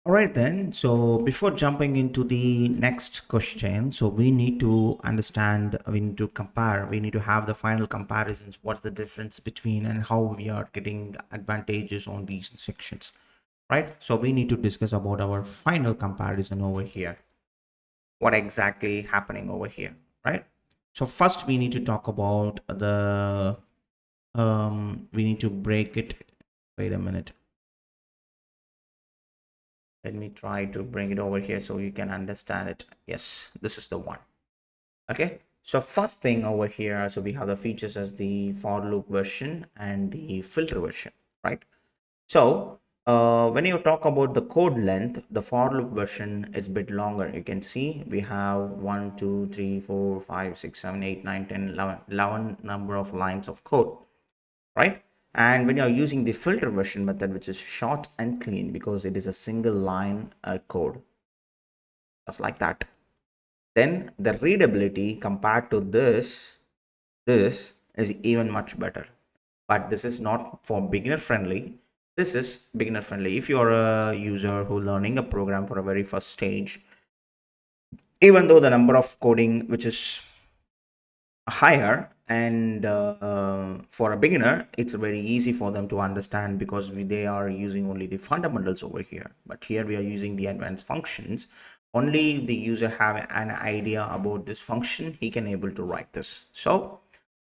All right, then. So before jumping into the next question, so we need to understand, we need to compare, we need to have the final comparisons. What's the difference between and how we are getting advantages on these sections, right? So we need to discuss about our final comparison over here. What exactly happening over here, right? So first we need to talk about the, we need to break it. Wait a minute. Let me try to bring it over here so you can understand it. Yes, this is the one. Okay, so first thing over here, so we have the features as the for loop version and the filter version, right? So when you talk about the code length, the for loop version is a bit longer. You can see we have 1 2 3 4 5 6 7 8 9 10 11 number of lines of code, right? And when you're using the filter version method, which is short and clean because it is a single line code, just like that. Then the readability compared to this is even much better. But this is not for beginner friendly. This is beginner friendly. If you're a user who learning a program for a very first stage, even though the number of coding which is higher, and for a beginner it's very easy for them to understand because they are using only the fundamentals over here, but here we are using the advanced functions. Only if the user have an idea about this function, he can able to write this. So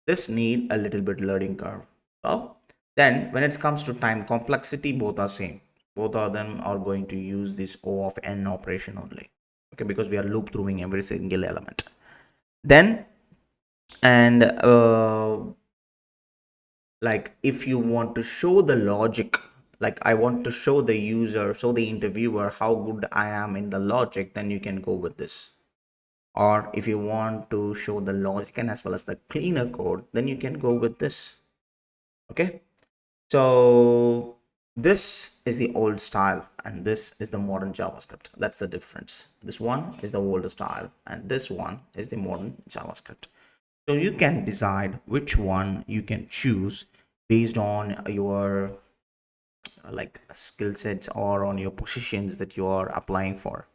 this need a little bit learning curve. So then when it comes to time complexity, both are same. Both of them are going to use this O of n operation only, okay, because we are loop throwing every single element. Then and like if you want to show the logic, like I want to show the user, show the interviewer how good I am in the logic, then you can go with this. Or if you want to show the logic and as well as the cleaner code, then you can go with this. Okay, so this is the old style and this is the modern JavaScript. That's the difference. This one is the old style and this one is the modern JavaScript. So you can decide which one you can choose based on your like skill sets or on your positions that you are applying for,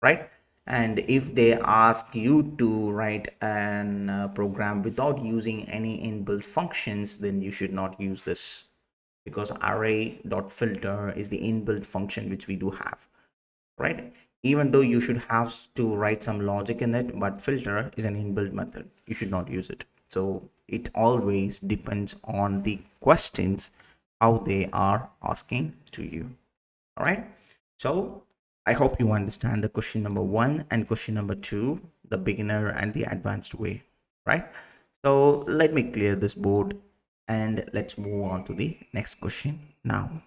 right? And if they ask you to write an program without using any inbuilt functions, then you should not use this, because array.filter is the inbuilt function which we do have, right? Even though you should have to write some logic in it, but filter is an inbuilt method, you should not use it. So it always depends on the questions how they are asking to you. All right, so I hope you understand the question number one and question number two, the beginner and the advanced way, right? So let me clear this board and let's move on to the next question now.